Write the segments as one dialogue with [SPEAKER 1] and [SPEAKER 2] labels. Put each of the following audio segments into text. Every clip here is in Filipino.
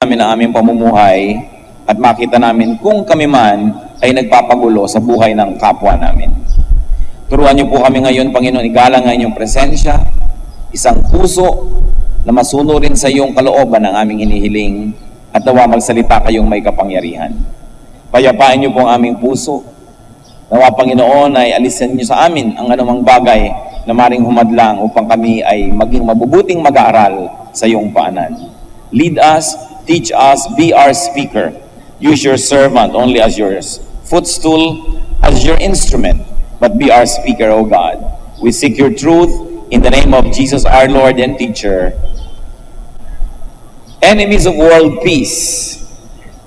[SPEAKER 1] namin ang aming pamumuhay at makita namin kung kami man ay nagpapagulo sa buhay ng kapwa namin. Turuan niyo po kami ngayon, Panginoon, igalang ang inyong presensya, isang puso na masunurin sa iyong kalooban ang aming hinihiling at nawa magsalita kayong may kapangyarihan. Payapain niyo po ang aming puso. Nawa, Panginoon, ay alisin niyo sa amin ang anumang bagay na maring humadlang upang kami ay maging mabubuting mag-aaral sa iyong paanan. Lead us, teach us, be our speaker. Use your servant only as your footstool, as your instrument, but be our speaker, O God. We seek your truth in the name of Jesus, our Lord and teacher. Enemies of world peace.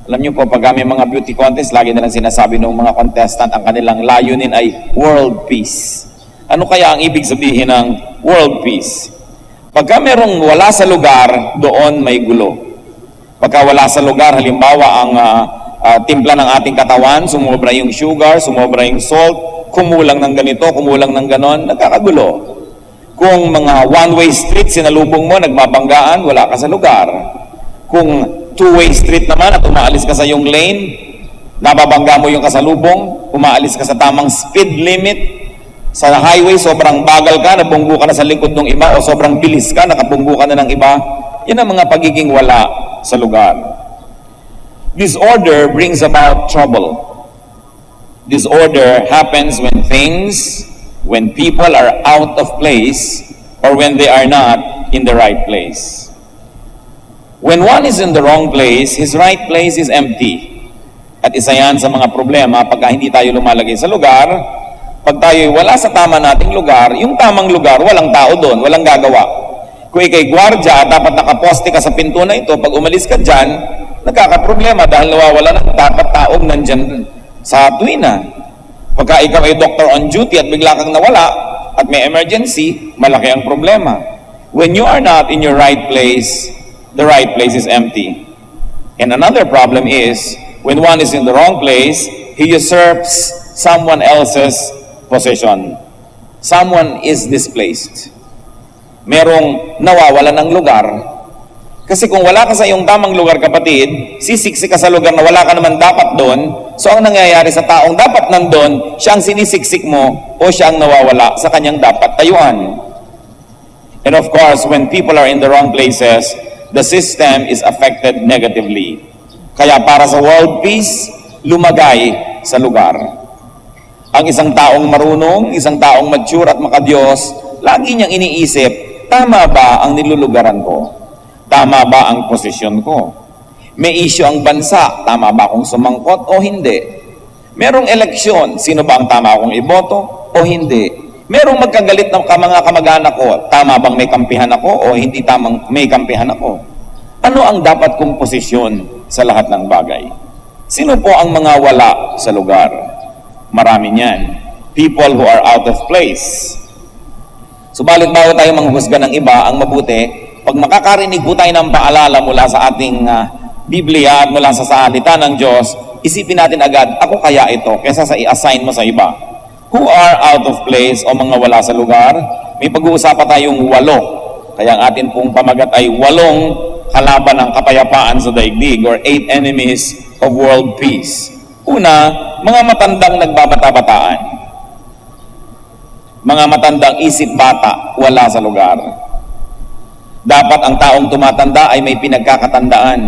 [SPEAKER 1] Alam niyo po, pag may mga beauty contest, lagi nilang sinasabi ng mga contestant, ang kanilang layunin ay world peace. Ano kaya ang ibig sabihin ng world peace? Pagka merong wala sa lugar, doon may gulo. Pagka wala sa lugar, halimbawa ang timpla ng ating katawan, sumobra yung sugar, sumobra yung salt, kumulang ng ganito, kumulang ng ganon, nagkakagulo. Kung mga one-way street, sinalubong mo, nagmabanggaan, wala ka sa lugar. Kung two-way street naman at umaalis ka sa yung lane, nababangga mo yung kasalubong, umaalis ka sa tamang speed limit, sa highway, sobrang bagal ka, nabunggo ka na sa likod ng iba, o sobrang bilis ka, nakabunggo ka na ng iba. Yan ang mga pagiging wala sa lugar. Disorder brings about trouble. Disorder happens when people are out of place, or when they are not in the right place. When one is in the wrong place, his right place is empty. At isa yan sa mga problema pagka hindi tayo lumalagay sa lugar. Pag tayo wala sa tama nating lugar, yung tamang lugar, walang tao doon, walang gagawa. Kung ikay gwardya, dapat nakaposte ka sa pinto na ito, pag umalis ka dyan, nagkakaproblema dahil nawawala ng dapat taong nandyan sa tuwina. Pagka ikaw ay doctor on duty at bigla kang nawala at may emergency, malaki ang problema. When you are not in your right place, the right place is empty. And another problem is, when one is in the wrong place, he usurps someone else's possession. Someone is displaced. Merong nawawala ng lugar. Kasi kung wala ka sa iyong tamang lugar, kapatid, sisiksi ka sa lugar na wala ka naman dapat doon, so ang nangyayari sa taong dapat nandun, siya ang sinisiksik mo o siya ang nawawala sa kanyang dapat tayuan. And of course, when people are in the wrong places, the system is affected negatively. Kaya para sa world peace, lumagay sa lugar. Ang isang taong marunong, isang taong mature at makadiyos, lagi niyang iniisip, tama ba ang nilulugaran ko? Tama ba ang posisyon ko? May issue ang bansa, tama ba akong sumangkot o hindi? Merong eleksyon, sino ba ang tama akong iboto o hindi? Merong magkagalit ng mga kamag-anak ko, tama bang may kampihan ako o hindi tamang may kampihan ako? Ano ang dapat kong posisyon sa lahat ng bagay? Sino po ang mga wala sa lugar? Marami niyan. People who are out of place. Subalit bago tayo manghusga ng iba, ang mabuti, pag makakarinig po tayo ng paalala mula sa ating Biblia at mula sa salita ng Diyos, isipin natin agad, ako kaya ito, kaysa sa i-assign mo sa iba. Who are out of place o mga wala sa lugar? May pag-uusapan tayong 8. Kaya ang atin pong pamagat ay 8 kalaban ng kapayapaan sa daigdig, or 8 enemies of world peace. Una, mga matandang nagbabata-bataan. Mga matandang isip bata, wala sa lugar. Dapat ang taong tumatanda ay may pinagkakatandaan.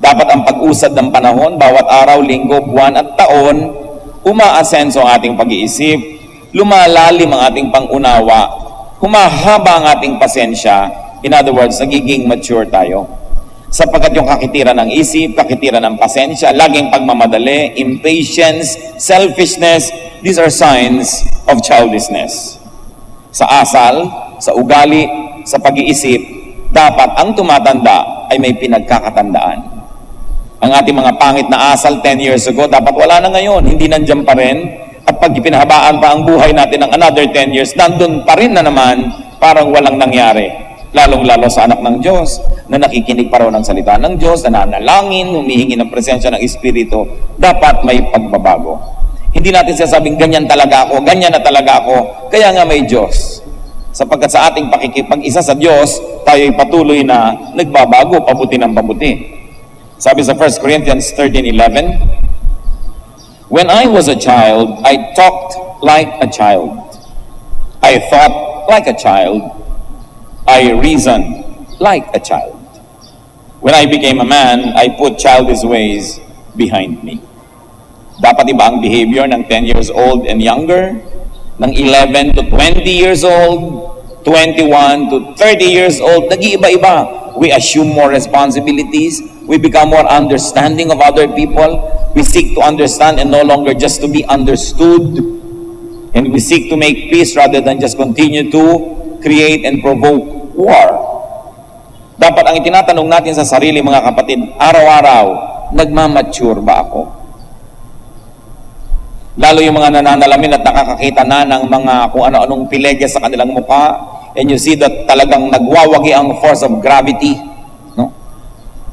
[SPEAKER 1] Dapat ang pag-usad ng panahon, bawat araw, linggo, buwan at taon, umaasenso ang ating pag-iisip, lumalalim ang ating pangunawa, humahaba ang ating pasensya. In other words, nagiging mature tayo. Sapagkat yung kakitiran ng isip, kakitiran ng pasensya, laging pagmamadali, impatience, selfishness, these are signs of childishness. Sa asal, sa ugali, sa pag-iisip, dapat ang tumatanda ay may pinagkakatandaan. Ang ating mga pangit na asal 10 years ago, dapat wala na ngayon, hindi nandiyan pa rin. At pag ipinahabaan pa ang buhay natin ng another 10 years, nandun pa rin na naman, parang walang nangyari. Lalong-lalo sa anak ng Diyos, na nakikinig pa raw ng salita ng Diyos, na nanalangin, humihingi ng presensya ng Espiritu, dapat may pagbabago. Hindi natin sasabing, ganyan talaga ako, ganyan na talaga ako, kaya nga may Diyos. Sapagkat sa ating pakikipag-isa sa Diyos, tayo'y patuloy na nagbabago, pabuti ng pabuti. Sabi sa 1 Corinthians 13:11, when I was a child, I talked like a child. I thought like a child. I reasoned like a child. When I became a man, I put childish ways behind me. Dapat iba ang behavior ng 10 years old and younger, ng 11 to 20 years old, 21 to 30 years old, nag-iiba-iba. We assume more responsibilities. We become more understanding of other people. We seek to understand and no longer just to be understood. And we seek to make peace rather than just continue to create and provoke war. Dapat ang itinatanong natin sa sarili, mga kapatid, araw-araw, nagmamature ba ako? Lalo yung mga nananalamin at nakakakita na ng mga kung ano-anong pilegya sa kanilang mukha, and you see that talagang nagwawagi ang force of gravity. No?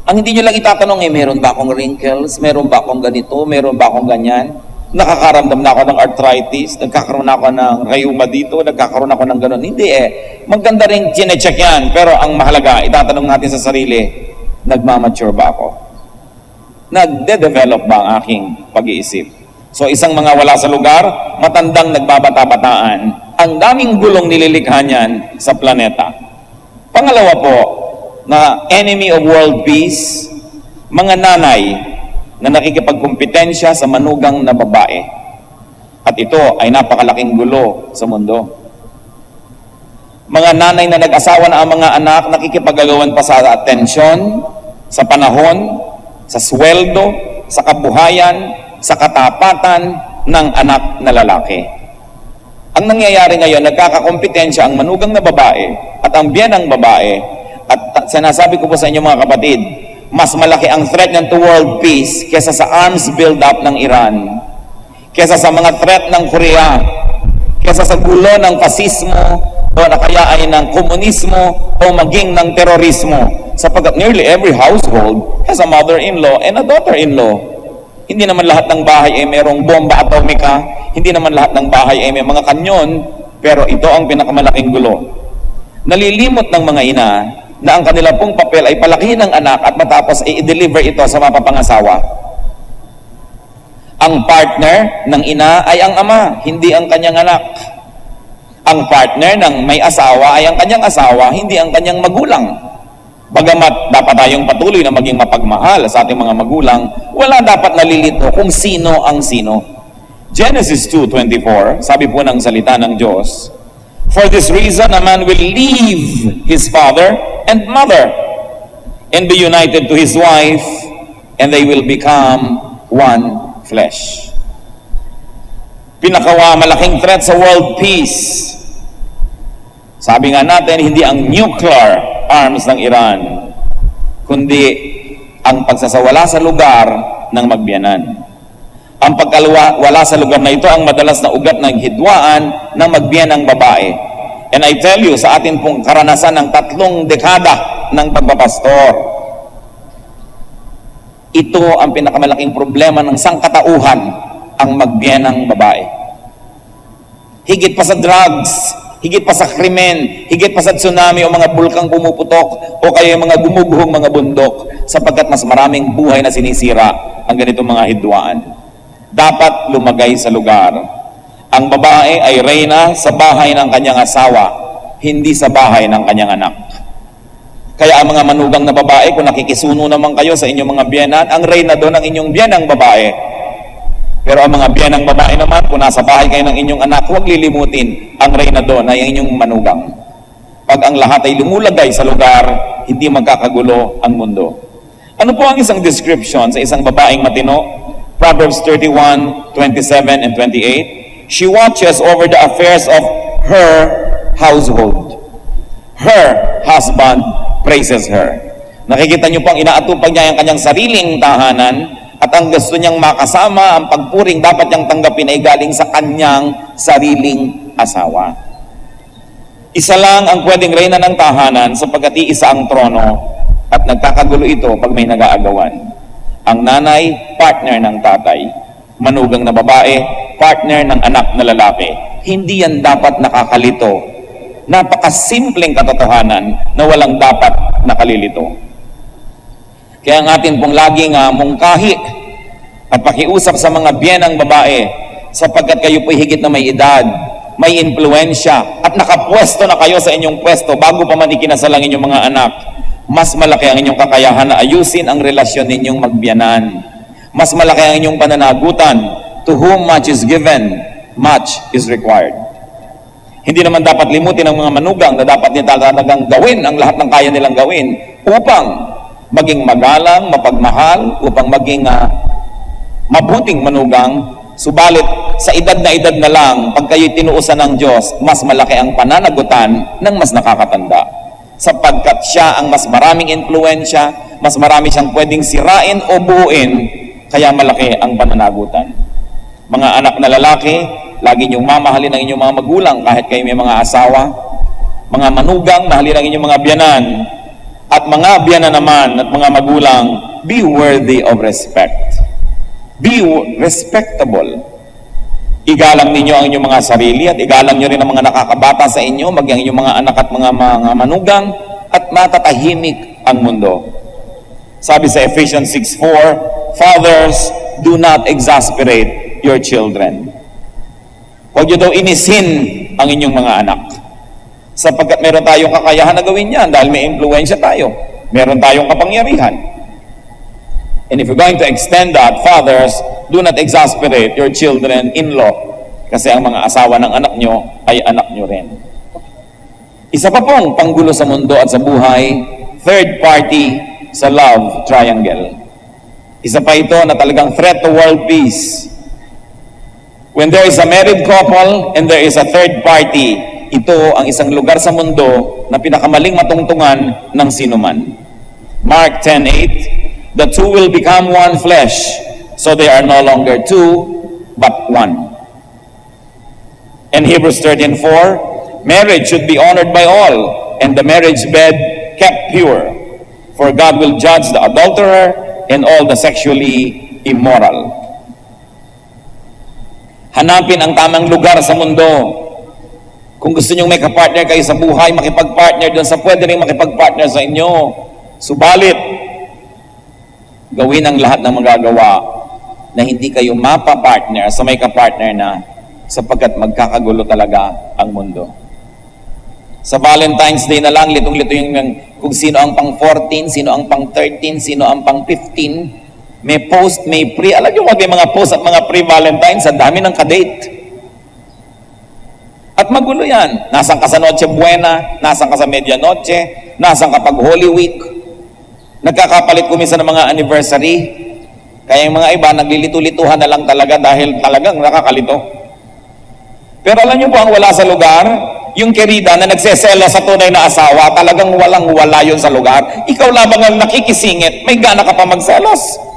[SPEAKER 1] Ang hindi nyo lang itatanong, meron ba akong wrinkles? Meron ba akong ganito? Meron ba akong ganyan? Nakakaramdam na ako ng arthritis? Nagkakaroon na ako ng rheuma dito? Nagkakaroon ako ng ganun? Hindi Maganda rin chinecheck yan. Pero ang mahalaga, itatanong natin sa sarili, nagmamature ba ako? Nagde-develop ba ang aking pag-iisip? So isang mga wala sa lugar, matandang nagbabata-bataan, ang daming gulong nililikha niyan sa planeta. Pangalawa po, na enemy of world peace, mga nanay na nakikipagkumpetensya sa manugang na babae. At ito ay napakalaking gulo sa mundo. Mga nanay na nag-asawa na ang mga anak, nakikipagagawan pa sa atensyon, sa panahon, sa sweldo, sa kabuhayan, sa katapatan ng anak na lalaki. Ang nangyayari ngayon, nagkakakompetensya ang manugang na babae at ang biyanang babae. At sinasabi ko po sa inyo mga kapatid, mas malaki ang threat ng to world peace kesa sa arms build-up ng Iran, kesa sa mga threat ng Korea, kesa sa gulo ng fasismo o na kaya ay ng komunismo o maging ng terorismo, sapagkat nearly every household has a mother-in-law and a daughter-in-law. Hindi naman lahat ng bahay ay mayroong bomba atomika, hindi naman lahat ng bahay ay may mga kanyon, pero ito ang pinakamalaking gulo. Nalilimot ng mga ina na ang kanila pong papel ay palakihin ng anak at matapos ay i-deliver ito sa mapapangasawa. Ang partner ng ina ay ang ama, hindi ang kanyang anak. Ang partner ng may asawa ay ang kanyang asawa, hindi ang kanyang magulang. Bagamat dapat tayong patuloy na maging mapagmahal sa ating mga magulang, wala dapat nalilito kung sino ang sino. Genesis 2:24, sabi po ng salita ng Diyos, for this reason, a man will leave his father and mother and be united to his wife, and they will become one flesh. Malaking threat sa world peace. Sabi nga natin, hindi ang nuclear arms ng Iran, kundi ang pagsasawala sa lugar ng magbiyanan. Ang pagkawala sa lugar na ito ang madalas na ugat ng hidwaan ng magbiyanang babae. And I tell you, sa atin pong karanasan ng 3 dekada ng pagpapastor, ito ang pinakamalaking problema ng sangkatauhan, ang magbiyanang babae. Higit pa sa drugs, higit pa sa krimen, higit pa sa tsunami o mga bulkang pumuputok o kaya mga gumuguhong mga bundok, sapagkat mas maraming buhay na sinisira ang ganitong mga hidwaan. Dapat lumagay sa lugar. Ang babae ay reyna sa bahay ng kanyang asawa, hindi sa bahay ng kanyang anak. Kaya ang mga manugang na babae, kung nakikisuno naman kayo sa inyong mga biyanan, ang reyna doon ang inyong biyanang babae. Pero ang mga biyanang babae naman, kung nasa bahay kayo ng inyong anak, huwag lilimutin, ang reyna doon ay inyong manugang. Pag ang lahat ay lumulagay sa lugar, hindi magkakagulo ang mundo. Ano po ang isang description sa isang babaeng matino? Proverbs 31:27 and 28. She watches over the affairs of her household. Her husband praises her. Nakikita niyo po ang inaatupag niya ang kanyang sariling tahanan, at ang gusto niyang makasama, ang pagpuring dapat niyang tanggapin ay galing sa kanyang sariling asawa. Isa lang ang pwedeng reyna ng tahanan sapagkat iisa ang trono, at nagkakagulo ito pag may nag-aagawan. Ang nanay, partner ng tatay. Manugang na babae, partner ng anak na lalaki. Hindi yan dapat nakakalito. Napakasimpleng katotohanan na walang dapat nakalilito. Kaya ang atin pong laging mungkahi at pakiusap sa mga biyenang babae, sapagkat kayo po'y higit na may edad, may impluensya, at nakapwesto na kayo sa inyong pwesto bago pa man ikinasal ang inyong mga anak. Mas malaki ang inyong kakayahan na ayusin ang relasyon ninyong magbiyanan. Mas malaki ang inyong pananagutan. To whom much is given, much is required. Hindi naman dapat limutin ang mga manugang na dapat nila talagang gawin ang lahat ng kaya nilang gawin upang maging magalang, mapagmahal, upang maging mabuting manugang. Subalit, sa edad na lang, pag kayo'y tinuusan ng Diyos, mas malaki ang pananagutan ng mas nakakatanda. Sapagkat siya ang mas maraming impluensya, mas marami siyang pwedeng sirain o buuin, kaya malaki ang pananagutan. Mga anak na lalaki, lagi niyong mamahalin ang inyong mga magulang kahit kayo may mga asawa. Mga manugang, mahalin ang inyong mga biyanan. At mga biyanan naman at mga magulang, be worthy of respect. Be respectable. Igalang ninyo ang inyong mga sarili at igalang nyo rin ang mga nakakabata sa inyo, maging ang inyong mga anak at mga manugang, at matatahimik ang mundo. Sabi sa Ephesians 6:4, Fathers, do not exasperate your children. Huwag nyo daw inisin ang inyong mga anak. Sapagkat meron tayong kakayahan na gawin yan dahil may impluensya tayo. Meron tayong kapangyarihan. And if you're going to extend that, fathers, do not exasperate your children-in-law. Kasi ang mga asawa ng anak nyo ay anak nyo rin. Isa pa pong panggulo sa mundo at sa buhay, third party sa love triangle. Isa pa ito na talagang threat to world peace. When there is a married couple and there is a third party, ito ang isang lugar sa mundo na pinakamaling matungtungan ng sinuman. Mark 10:8, the two will become one flesh, so they are no longer two, but one. And Hebrews 13:4, marriage should be honored by all, and the marriage bed kept pure, for God will judge the adulterer and all the sexually immoral. Hanapin ang tamang lugar sa mundo. Kung gusto nyong may kapartner kayo sa buhay, makipag-partner doon sa pwede rin makipag-partner sa inyo. Subalit, gawin ang lahat ng magagawa na hindi kayo mapapartner sa may kapartner na, sapagkat magkakagulo talaga ang mundo. Sa Valentine's Day na lang, litong-lito yung kung sino ang pang 14, sino ang pang 13, sino ang pang 15. May post, may pre. Alam nyo, may mga post at mga pre-Valentine's, sa dami ng kadate. At magulo yan. Nasaan ka sa Noche Buena, nasaan ka sa Medianoche, nasaan ka pag Holy Week. Nagkakapalit ko minsan ng mga anniversary. Kaya yung mga iba, naglilito-lituhan na lang talaga dahil talagang nakakalito. Pero alam nyo po ang wala sa lugar? Yung kerida na nagseselo sa tunay na asawa, talagang walang-wala yun sa lugar. Ikaw lamang ang nakikisingit, may gana ka pa magselos.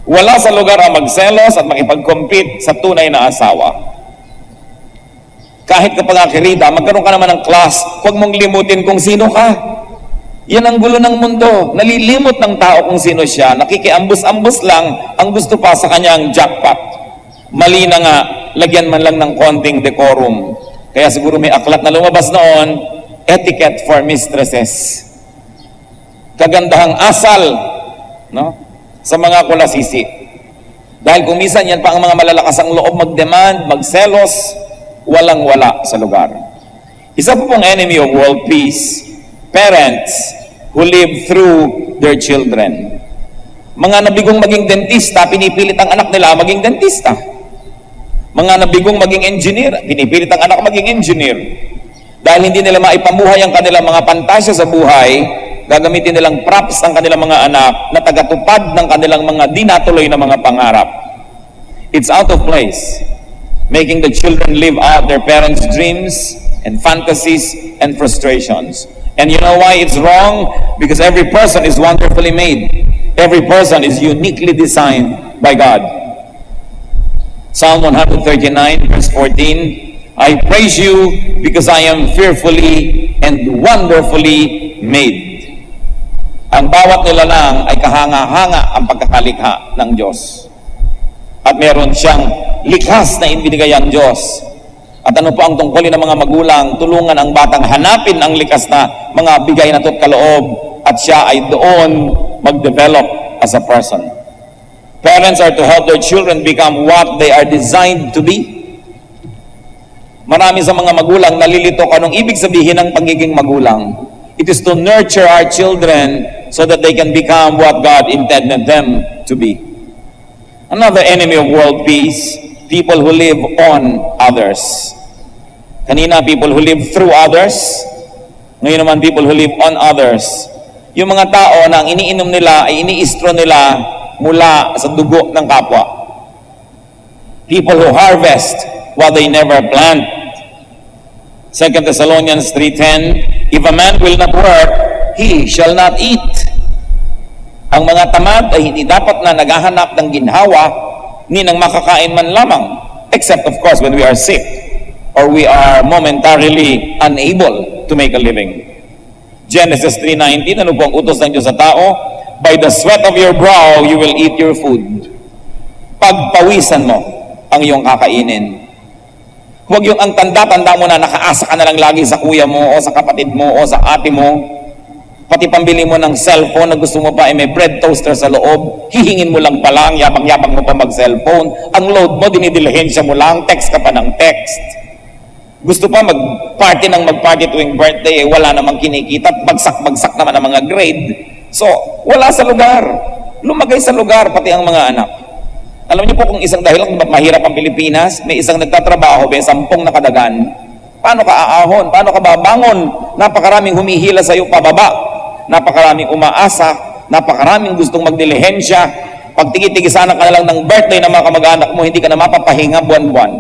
[SPEAKER 1] Wala sa lugar ang magselos at makipag-compete sa tunay na asawa. Kahit kapag ang kerida, magkaroon ka naman ng class, huwag mong limutin kung sino ka. Yan ang gulo ng mundo. Nalilimot ng tao kung sino siya. Nakikiambus-ambus lang ang gusto pa sa kanyang jackpot. Mali na nga, lagyan man lang ng konting decorum. Kaya siguro may aklat na lumabas noon, etiquette for mistresses. Kagandahang asal, no? Sa mga kulasisi. Dahil kung minsan yan pa ang mga malalakas ang loob mag-demand, magselos, walang-wala sa lugar. Isa po pong enemy of world peace, parents who live through their children. Mga nabigong maging dentista, pinipilit ang anak nila maging dentista. Mga nabigong maging engineer, pinipilit ang anak maging engineer. Dahil hindi nila maipamuhay ang kanilang mga pantasya sa buhay, gagamitin nilang props ang kanilang mga anak na tagatupad ng kanilang mga di natuloy na mga pangarap. It's out of place. Making the children live out their parents' dreams and fantasies and frustrations. And you know why it's wrong? Because every person is wonderfully made. Every person is uniquely designed by God. Psalm 139 verse 14, I praise you because I am fearfully and wonderfully made. Ang bawat nilalang ay kahanga-hanga ang pagkakalikha ng Diyos. At meron siyang likhas na ibinigay ang Diyos. At ano po ang tungkulin ng mga magulang? Tulungan ang batang hanapin ang likas na mga bigay na to't kaloob. At siya ay doon mag-develop as a person. Parents are to help their children become what they are designed to be. Marami sa mga magulang nalilito kung anong ibig sabihin ng pagiging magulang. It is to nurture our children so that they can become what God intended them to be. Another enemy of world peace, people who live on others. Kanina, people who live through others. Ngayon naman, people who live on others. Yung mga tao na ang iniinom nila ay iniistro nila mula sa dugo ng kapwa. People who harvest what they never plant. 2 Thessalonians 3:10, if a man will not work, he shall not eat. Ang mga tamad ay hindi dapat na naghahanap ng ginhawa ni ng makakain man lamang, except of course when we are sick or we are momentarily unable to make a living. Genesis 3:19, ano po ang utos ng Diyos sa tao? By the sweat of your brow, you will eat your food. Pagpawisan mo ang iyong kakainin. Huwag yung ang tanda-tanda mo na nakaasa ka na lang lagi sa kuya mo o sa kapatid mo o sa ate mo. Pati pambili mo ng cellphone na gusto mo pa ay may bread toaster sa loob, hihingin mo lang pala, yabang-yabang mo pa mag-cellphone. Ang load mo, dinidilihensya mo lang, text ka pa ng text. Gusto pa mag-party ng mag-party tuwing birthday, eh, wala namang kinikita, bagsak-bagsak naman ang mga grade. So, wala sa lugar. Lumagay sa lugar, pati ang mga anak. Alam niyo po kung isang dahilan kung mahirap ang Pilipinas, may isang nagtatrabaho, may 10 nakadagan. Paano ka aahon? Paano ka babangon? Napakaraming humihila sa iyo pababa. Napakaraming umaasa. Napakaraming gustong magdilihensya. Pag tigi-tigisanan ka na lang ng birthday ng mga kamag-anak mo, hindi ka na mapapahinga buwan-buwan.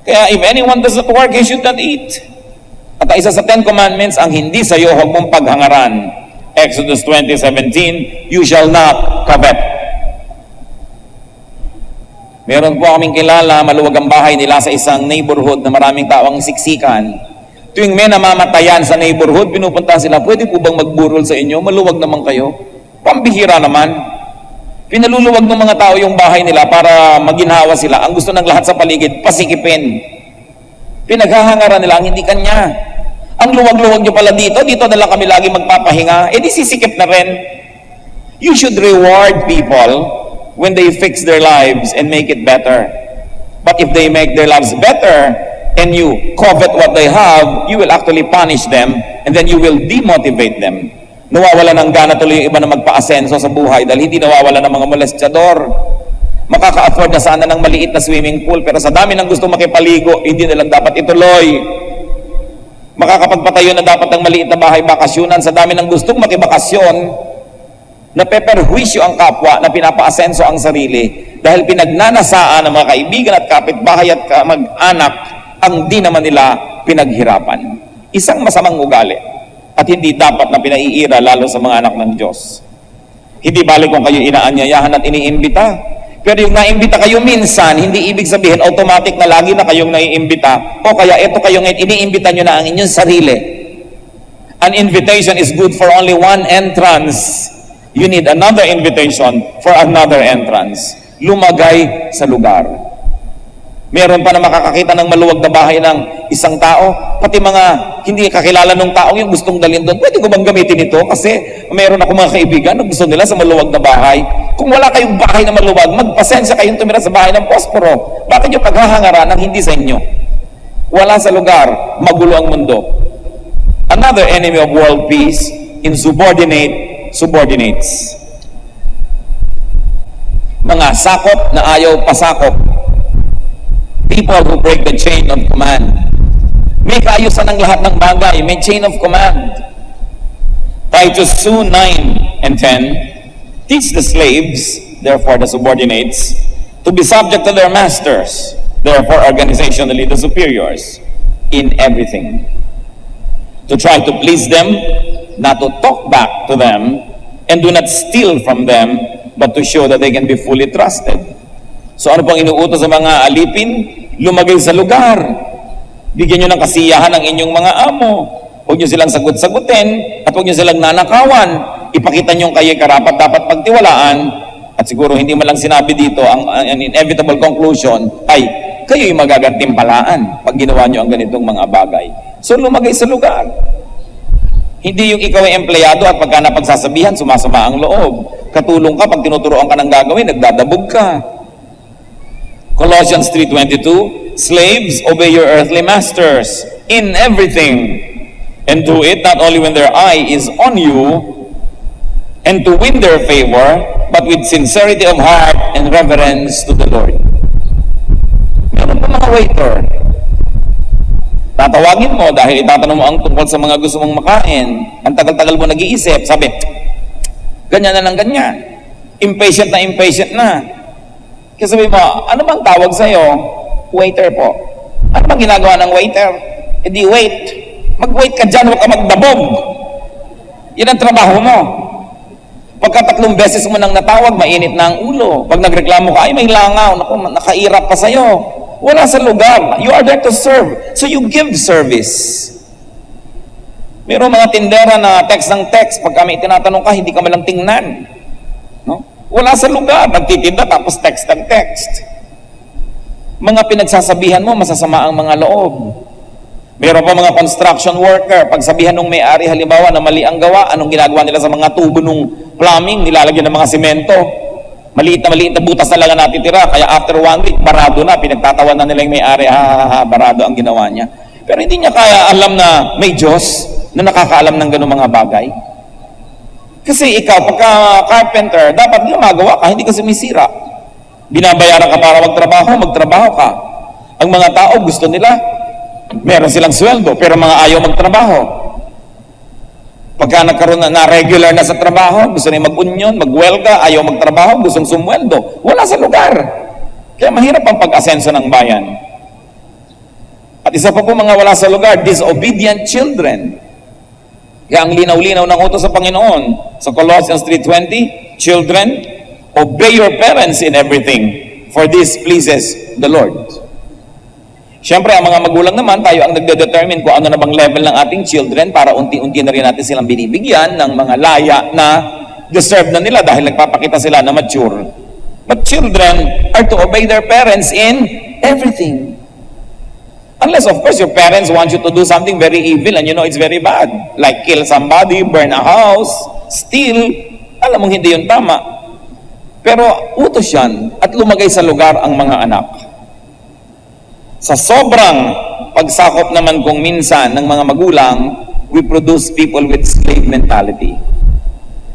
[SPEAKER 1] Kaya if anyone does not work, he should not eat. At isa sa 10 Commandments, ang hindi sa iyo, huwag mong paghangaran. Exodus 20:17, you shall not covet. Meron po kaming kilala, maluwag ang bahay nila sa isang neighborhood na maraming tao ang siksikan. Tuwing may namamatayan sa neighborhood, pinupunta sila, pwede po bang magburol sa inyo? Maluwag naman kayo. Pambihira naman. Pinaluluwag ng mga tao yung bahay nila para maginhawa sila. Ang gusto ng lahat sa paligid, pasikipin. Pinaghahangaran nila ang hindi kanya. Ang luwag-luwag nyo pala dito na lang kami lagi magpapahinga, di sisikip na rin. You should reward people when they fix their lives and make it better. But if they make their lives better and you covet what they have, you will actually punish them and then you will demotivate them. Nawawala ng gana tuloy yung iba na magpa-asenso sa buhay dahil hindi nawawala ng mga molestyador. Makaka-afford na sana ng maliit na swimming pool pero sa dami ng gusto makipaligo, hindi na lang dapat ituloy. Makakapagpatayo na dapat ng maliit na bahay bakasyonan sa dami ng gustong makibakasyon. Napeperhuisyo ang kapwa na pinapaasenso ang sarili dahil pinagnanasaan ng mga kaibigan at kapitbahay at mag-anak ang di naman nila pinaghirapan. Isang masamang ugali at hindi dapat na pinaiira lalo sa mga anak ng Diyos. Hindi balik kung kayo inaanyayahan at iniimbita. Pero yung naimbita kayo minsan, hindi ibig sabihin automatic na lagi na kayong naiimbita o kaya ito kayong iniimbita nyo na ang inyong sarili. An invitation is good for only one entrance. You need another invitation for another entrance. Lumagay sa lugar. Meron pa na makakakita ng maluwag na bahay ng isang tao, pati mga hindi kakilala ng taong yung gustong dalhin doon. Pwede ko bang gamitin ito? Kasi meron ako mga kaibigan na gusto nila sa maluwag na bahay. Kung wala kayong bahay na maluwag, magpasensya kayong tumira sa bahay ng posporo. Bakit nyo paghahangaran ng hindi sa inyo? Wala sa lugar, magulo ang mundo. Another enemy of world peace, subordinates. Mga sakop na ayaw pasakop. People who break the chain of command. May kaayusan ng lahat ng bagay. May chain of command. Titus 2:9-10, teach the slaves, therefore the subordinates, to be subject to their masters, therefore organizationally the superiors, in everything. To try to please them, not to talk back to them, and do not steal from them, but to show that they can be fully trusted. So ano pang inuutos sa mga alipin? Lumagay sa lugar. Bigyan nyo ng kasiyahan ang inyong mga amo. Huwag nyo silang sagot-sagutin at huwag nyo silang nanakawan. Ipakita nyo kayo karapat dapat pagtiwalaan. At siguro hindi man lang sinabi dito, ang inevitable conclusion ay kayo'y magagantimpalaan pag ginawa nyo ang ganitong mga bagay. So lumagay sa lugar. Hindi yung ikaw ay empleyado at pagka napagsasabihan, sumasama ang loob. Katulong ka, pag tinuturoan ka ng gagawin, nagdadabog ka. Colossians 3:22, slaves, obey your earthly masters in everything, and do it not only when their eye is on you, and to win their favor, but with sincerity of heart and reverence to the Lord. Meron pa mga waiter, tatawagin mo dahil itatanong mo ang tungkol sa mga gusto mong makain. Ang tagal-tagal mo nag-iisip, sabi, ganyan na lang ganyan. Impatient na. Kasi sabi mo, ano bang tawag sa'yo? Waiter po. Ano bang ginagawa ng waiter? E di wait. Mag-wait ka dyan, huwag ka magdabog. Yan ang trabaho mo. Pagka 3 beses mo nang natawag, mainit na ang ulo. Pag nagreklamo ka, ay may langaw, naku, nakairap pa sa'yo. Wala sa lugar. You are there to serve. So you give service. Mayroong mga tindera na text ng text. Pag kami tinatanong ka, hindi ka malang tingnan. No? Wala sa lugar. Nagtitinda tapos text ng text. Mga pinagsasabihan mo, masasama ang mga loob. Mayroon pa mga construction worker. Pagsabihan ng may-ari, halimbawa, na mali ang gawa, anong ginagawa nila sa mga tubo ng plumbing? Nilalagyan ng mga simento. Maliit na butas na lang ang natitira. Kaya after 1 week, barado na. Pinagtatawan na nila yung may-ari, barado ang ginawa niya. Pero hindi niya kaya alam na may Diyos na nakakaalam ng ganung mga bagay. Kasi ikaw, pagka carpenter, dapat gumagawa ka, hindi ka sumisira. Binabayaran ka para magtrabaho ka. Ang mga tao gusto nila, meron silang sweldo, pero mga ayaw magtrabaho. Pagka nagkaroon na regular na sa trabaho, gusto nila mag-union, mag-welga, ayaw magtrabaho, gustong sumweldo. Wala sa lugar. Kaya mahirap ang pag-asenso ng bayan. At isa pa po mga wala sa lugar, disobedient children. Kaya ang linaw-linaw ng utos sa Panginoon, sa Colossians 3:20, children, obey your parents in everything, for this pleases the Lord. Siyempre, ang mga magulang naman, tayo ang nagde-determine kung ano na bang level ng ating children para unti-unti na rin natin silang binibigyan ng mga laya na deserve na nila dahil nagpapakita sila na mature. But children are to obey their parents in everything. Unless, of course, your parents want you to do something very evil and you know it's very bad. Like kill somebody, burn a house, steal. Alam mong hindi yun tama. Pero utos yan at lumagay sa lugar ang mga anak. Sa sobrang pagsakop naman kung minsan ng mga magulang, we produce people with slave mentality.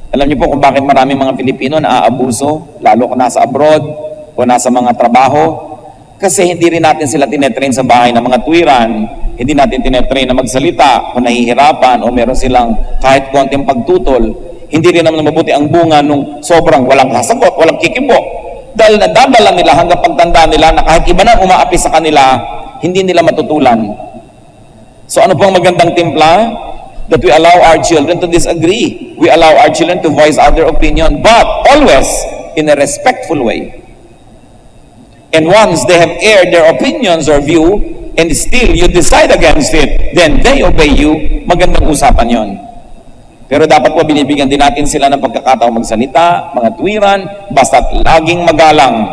[SPEAKER 1] Alam niyo po kung bakit maraming mga Pilipino naaabuso, lalo kung nasa abroad o nasa mga trabaho? Kasi hindi rin natin sila tinetrain sa bahay ng mga tuwiran, hindi natin tinetrain na magsalita kung nahihirapan o meron silang kahit konting pagtutol. Hindi rin naman mabuti ang bunga nung sobrang walang kasagot, walang kikibo. Dahil nadadala nila hanggang pagtanda nila na kahit iba na umaapi sa kanila, hindi nila matutulan. So ano pong magandang timpla? That we allow our children to disagree. We allow our children to voice out their opinion, but always in a respectful way. And once they have aired their opinions or view, and still you decide against it, then they obey you, magandang usapan yon. Pero dapat po binibigyan din natin sila ng pagkakataong magsalita, mga tuwiran, basta't laging magalang.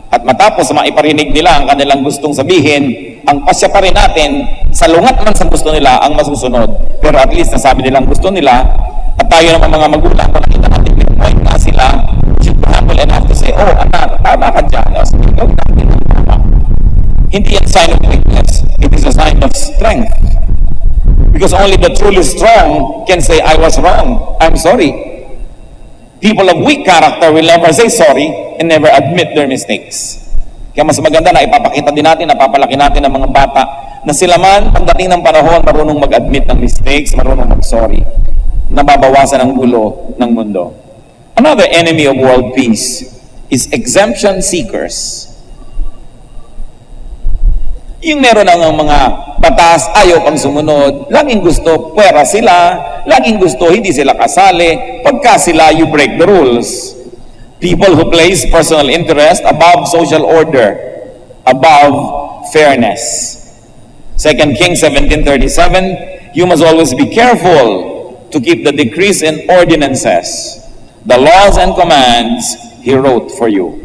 [SPEAKER 1] At matapos maiparinig nila ang kanilang gustong sabihin, ang pasya pa rin natin, salungat man sa gusto nila ang masusunod. Pero at least nasabi nilang gusto nila, at tayo naman mga magulang, kung nakita natin may point na sila, should be humble enough to say, oh anak, tama ka dyan. Hindi yan sign of weakness, it is a sign of strength. Because only the truly strong can say, I was wrong, I'm sorry. People of weak character will never say sorry and never admit their mistakes. Kaya mas maganda na ipapakita din natin, napapalaki natin ng mga bata na sila man, pagdating ng panahon, marunong mag-admit ng mistakes, marunong mag-sorry. Nababawasan ang gulo ng mundo. Another enemy of world peace is exemption seekers. Yung meron ng mga batas, ayaw pang sumunod, laging gusto, pwera sila, laging gusto, hindi sila kasali, pagka sila, you break the rules. People who place personal interest above social order, above fairness. 2 Kings 17:37, you must always be careful to keep the decrees and ordinances, the laws and commands He wrote for you.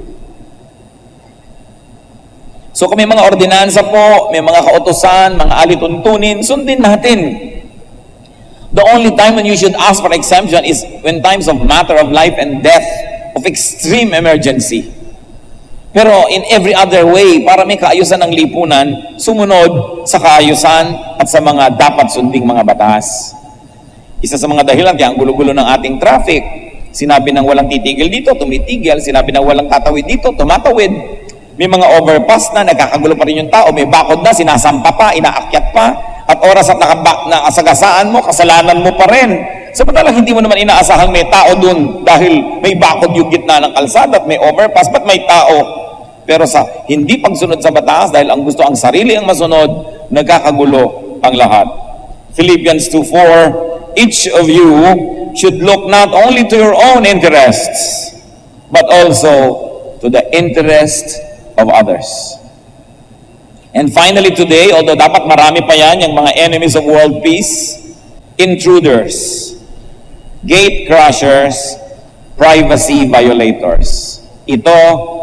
[SPEAKER 1] So kung may mga ordinansa po, may mga kautusan, mga alituntunin, sundin natin. The only time when you should ask for exemption is when times of matter of life and death, of extreme emergency. Pero in every other way, para may kaayusan ng lipunan, sumunod sa kaayusan at sa mga dapat sunding mga batas. Isa sa mga dahilan kaya ang gulo-gulo ng ating traffic, sinabi ng walang titigil dito, tumitigil. Sinabi ng walang tatawid dito, tumatawid. May mga overpass na, nagkakagulo pa rin yung tao. May bakod na, sinasampa pa, inaakyat pa. At oras at nakasagasaan mo, kasalanan mo pa rin. Samantalang hindi mo naman inaasahang may tao dun dahil may bakod yung gitna ng kalsada at may overpass, ba't may tao? Pero sa hindi pagsunod sa batas, dahil ang gusto ang sarili ang masunod, nagkakagulo ang lahat. Philippians 2:4, each of you should look not only to your own interests, but also to the interest of others. And finally today, although dapat marami pa yan, yung mga enemies of world peace, intruders, gate crushers, privacy violators. Ito,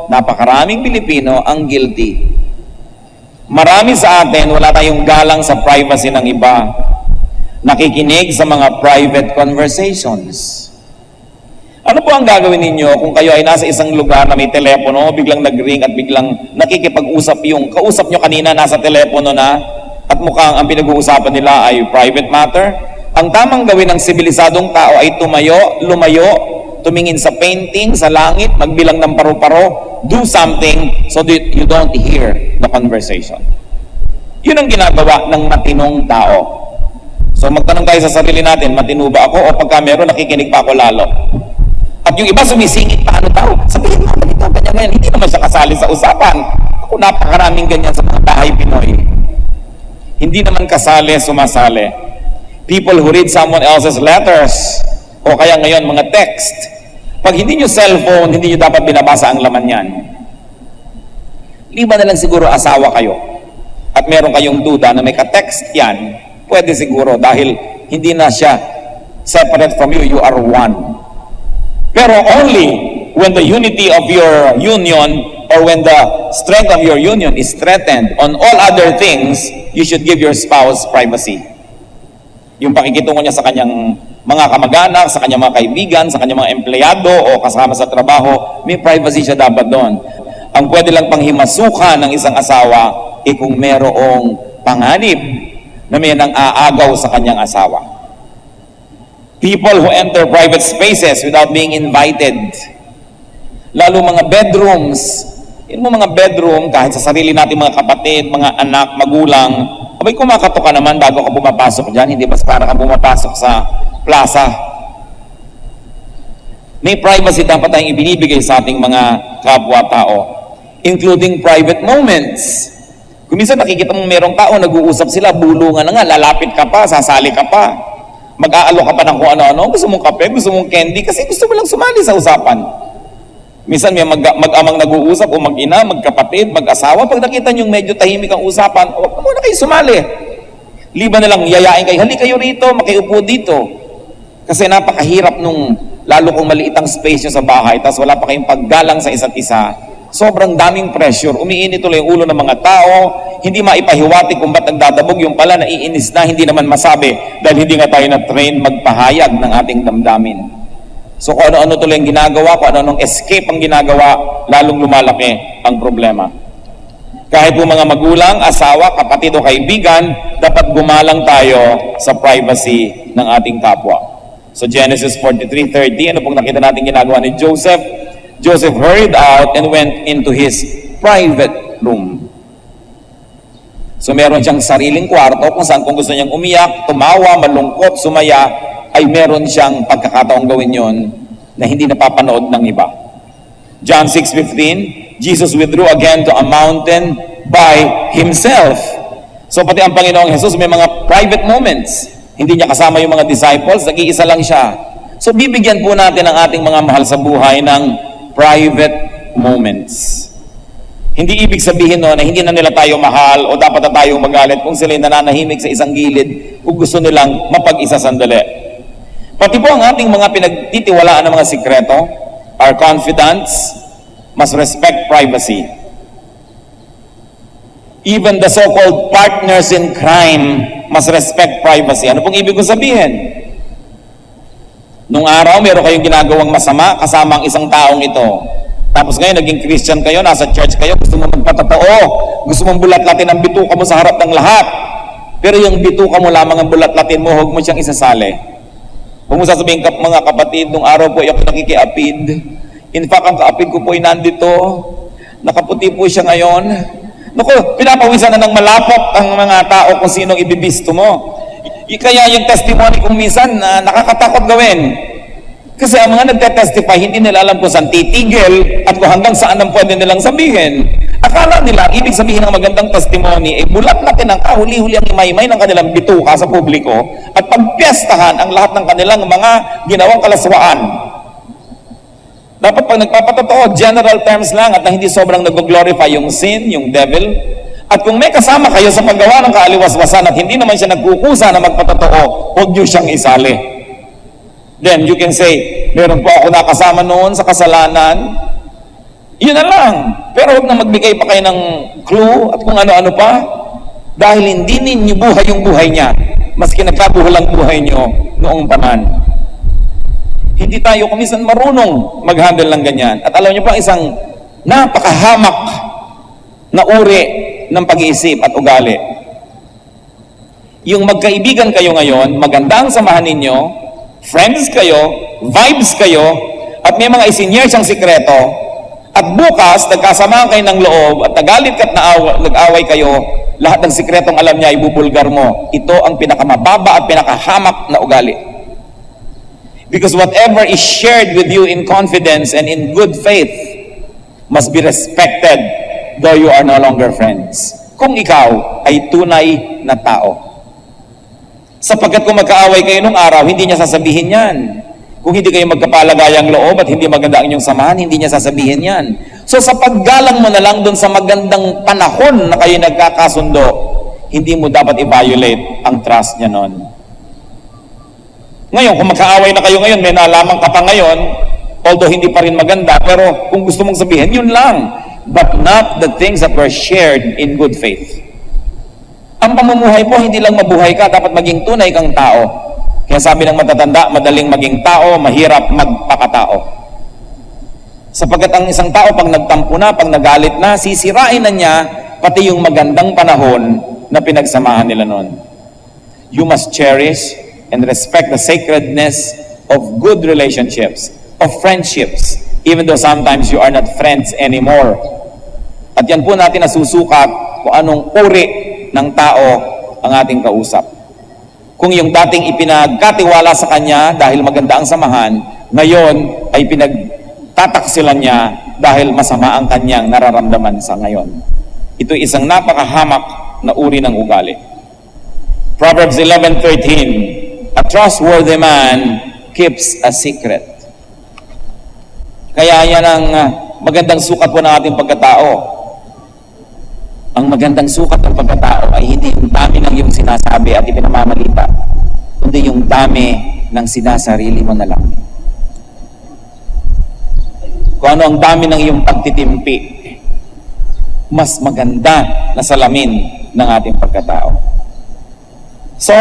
[SPEAKER 1] napakaraming Pilipino ang guilty. Marami sa atin, wala tayong galang sa privacy ng iba. Nakikinig sa mga private conversations. Ano po ang gagawin ninyo kung kayo ay nasa isang lugar na may telepono, biglang nag-ring at biglang nakikipag-usap yung kausap nyo kanina nasa telepono na at mukhang ang pinag-uusapan nila ay private matter? Ang tamang gawin ng sibilisadong tao ay tumayo, lumayo, tumingin sa painting, sa langit, magbilang ng paru-paro, do something so that you don't hear the conversation. Yun ang ginagawa ng matinong tao. So magtanong tayo sa sarili natin, matino ba ako o pagka meron nakikinig pa ako lalo? At yung iba sumisingit pa ano daw, sabihin mo, ganito, ganyan, hindi naman siya kasali sa usapan. Ako napakaraming ganyan sa mga bahay Pinoy. Hindi naman kasali, sumasali. People who read someone else's letters o kaya ngayon mga text, pag hindi nyo cellphone, hindi nyo dapat binabasa ang laman yan. Liba na lang siguro asawa kayo at meron kayong duda na may ka-text yan, pwede siguro dahil hindi na siya separate from you, you are one. Pero only when the unity of your union or when the strength of your union is threatened. On all other things, you should give your spouse privacy. Yung pakikitungo niya sa kanyang mga kamag-anak, sa kanyang mga kaibigan, sa kanyang mga empleyado o kasama sa trabaho, may privacy siya dapat doon. Ang pwede lang panghimasukan ng isang asawa kung merong panganib na may nang aagaw sa kanyang asawa. People who enter private spaces without being invited. Lalo mga bedrooms. Yun mo mga bedroom, kahit sa sarili natin mga kapatid, mga anak, magulang, abay kumakato ka naman bago ka pumapasok dyan, hindi ba para ka pumapasok sa plaza. May privacy dapat tayong ibinibigay sa ating mga kapwa-tao, including private moments. Kung minsan nakikita mong merong tao, nag-uusap sila, bulungan na nga, lalapit ka pa, sasali ka pa, mag-aalok ka pa ng kung ano-ano, gusto mong kape, gusto mong candy, kasi gusto mo lang sumali sa usapan. Minsan may mag-amang nag-uusap o mag-ina, magkapatid, mag-asawa, pag nakita nyo medyo tahimik ang usapan, huwag muna kayo sumali. Liban na lang, yayain kayo, hali kayo rito, makiupo dito. Kasi napakahirap nung, lalo kung maliit ang space nyo sa bahay, tapos wala pa kayong paggalang sa isa't isa, sobrang daming pressure, umiinit tuloy yung ulo ng mga tao, hindi maipahiwatig kung ba't nagdadabog, yung pala naiinis na, hindi naman masabi, dahil hindi nga tayo na-train magpahayag ng ating damdamin. So kung ano-ano tuloy ang ginagawa, kung ano-anong escape ang ginagawa, lalong lumalaki ang problema. Kahit po mga magulang, asawa, kapatid o kaibigan, dapat gumalang tayo sa privacy ng ating kapwa. So Genesis 43:30, ano pong nakita natin ginagawa ni Joseph? Joseph hurried out and went into his private room. So meron siyang sariling kwarto kung saan kung gusto niyang umiyak, tumawa, malungkot, sumaya, ay meron siyang pagkakataong gawin yon na hindi napapanood ng iba. John 6:15, Jesus withdrew again to a mountain by himself. So pati ang Panginoong Jesus may mga private moments. Hindi niya kasama yung mga disciples, nag-iisa lang siya. So bibigyan po natin ang ating mga mahal sa buhay ng private moments. Hindi ibig sabihin no, na hindi na nila tayo mahal o dapat na tayong magalit kung sila nananahimik sa isang gilid o gusto nilang mapag-isa sandali. Pati po ang ating mga pinagtitiwalaan ng mga sikreto, our confidants, must respect privacy. Even the so-called partners in crime must respect privacy. Ano pong ibig kong sabihin? Nung araw, meron kayong ginagawang masama kasama ang isang taong ito. Tapos ngayon, naging Christian kayo, nasa church kayo, gusto mo magpatotoo, gusto mong bulat-latin ang bituka mo sa harap ng lahat. Pero yung bituka mo lamang ang bulat-latin mo, huwag mo siyang isasali. Huwag mo sasabihin, mga kapatid, nung araw po ako nakikiapid. In fact, ang kaapid ko po ay nandito. Nakaputi po siya ngayon. Naku, pinapawisan na ng malapot ang mga tao kung sinong ibibisto mo. Kaya yung testimony kung minsan nakakatakot gawin. Kasi ang mga nagtetestify, hindi nila alam kung saan titigil at kung hanggang saan ang pwede nilang sabihin. Akala nila, ibig sabihin ng magandang testimony, bulat natin ang kahuli-huli ang imaymay ng kanilang bituka sa publiko at pagpiestahan ang lahat ng kanilang mga ginawang kalaswaan. Dapat pag nagpapatotoo, general terms lang at na hindi sobrang nag-glorify yung sin, yung devil. At kung may kasama kayo sa paggawa ng kaaliwas-wasan at hindi naman siya nagkukusa na magpatotoo, huwag niyo siyang isali. Then you can say, meron po ako nakasama noon sa kasalanan. Yun na lang. Pero huwag na magbigay pa kayo ng clue at kung ano-ano pa. Dahil hindi ninyo buhay yung buhay niya. Maski nagkabuhalang buhay niyo noong paman. Hindi tayo kumisan marunong mag-handle ng ganyan. At alam niyo pa, isang napakahamak na uri ng pag-iisip at ugali. Yung magkaibigan kayo ngayon, maganda ang samahan ninyo, friends kayo, vibes kayo, at may mga isinyer siyang sikreto, at bukas, nagkasamaan kayo ng loob, at nagalit ka at nag-away kayo, lahat ng sikretong alam niya, ibubulgar mo. Ito ang pinakamababa at pinakahamak na ugali. Because whatever is shared with you in confidence and in good faith must be respected, though you are no longer friends. Kung ikaw ay tunay na tao. Sapagkat kung magkaaway kayo nung araw, hindi niya sasabihin yan. Kung hindi kayo magkapalagayang loob at hindi maganda ang inyong samahan, hindi niya sasabihin yan. So sa paggalang mo na lang dun sa magandang panahon na kayo nagkakasundo, hindi mo dapat i-violate ang trust niya nun. Ngayon, kung magkaaway na kayo ngayon, may nalaman ka pa ngayon, although hindi pa rin maganda, pero kung gusto mong sabihin, yun lang. But not the things that were shared in good faith. Ang pamumuhay po, hindi lang mabuhay ka, dapat maging tunay kang tao. Kaya sabi ng matatanda, madaling maging tao, mahirap magpakatao. Sapagkat ang isang tao, pag nagtampo na, pag nagalit na, sisirain na niya, pati yung magandang panahon na pinagsamahan nila noon. You must cherish and respect the sacredness of good relationships, of friendships, even though sometimes you are not friends anymore. At yan po natin nasusukat kung anong uri ng tao ang ating kausap. Kung yung dating ipinagkatiwala sa kanya dahil maganda ang samahan, ngayon ay pinagtataksilan niya dahil masama ang kanyang nararamdaman sa ngayon. Ito isang napakahamak na uri ng ugali. Proverbs 11:13, a trustworthy man keeps a secret. Kaya yan ang magandang sukat po ng ating pagkatao. Ang magandang sukat ng pagkatao ay hindi yung dami ng iyong sinasabi at ipinamamalita, kundi yung dami ng sinasarili mo na lang. Kung ano ang dami ng iyong pagtitimpi, mas maganda na salamin ng ating pagkatao. So,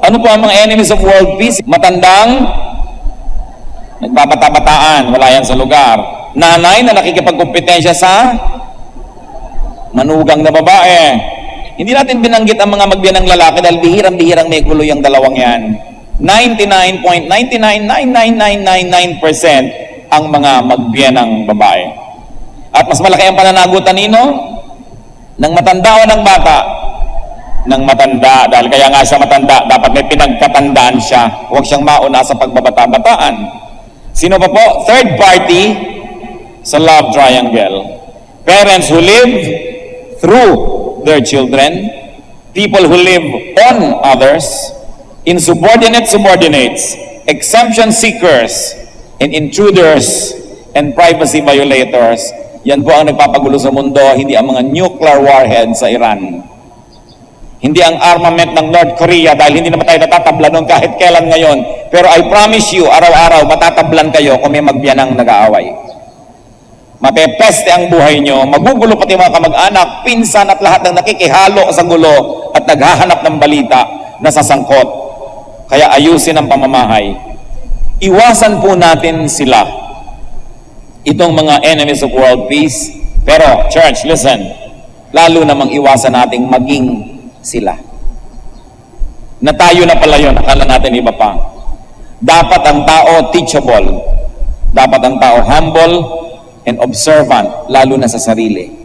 [SPEAKER 1] ano po ang mga enemies of world peace? Matandang, nagbabata-bataan, wala yan sa lugar. Nanay na nakikipagkompetensya sa manugang na babae. Hindi natin binanggit ang mga magbiyanang lalaki dahil bihirang-bihirang may gulo yung dalawang yan. 99.999999% ang mga magbiyanang babae. At mas malaki ang pananagutan nino ng matanda o ng bata? Ng matanda. Dahil kaya nga siya matanda, dapat may pinagkatandaan siya. Huwag siyang mauna sa pagbabata-bataan. Sino pa po? Third party sa love triangle. Parents who live through their children, people who live on others, insubordinate subordinates, exemption seekers, and intruders, and privacy violators. Yan po ang nagpapagulo sa mundo, hindi ang mga nuclear warhead sa Iran. Hindi ang armament ng North Korea dahil hindi naman tayo natatablan nun kahit kailan ngayon. Pero I promise you, araw-araw matatablan kayo kung may magbiyanang nag-aaway. Mapepeste ang buhay nyo, magugulo pati mga kamag-anak, pinsan at lahat ng nakikihalo sa gulo at naghahanap ng balita na sasangkot. Kaya ayusin ang pamamahay. Iwasan po natin sila, itong mga enemies of world peace. Pero, church, listen, lalo namang iwasan nating maging sila. Na tayo na pala yun, akala natin iba pa. Dapat ang tao teachable. Dapat ang tao humble and observant, lalo na sa sarili.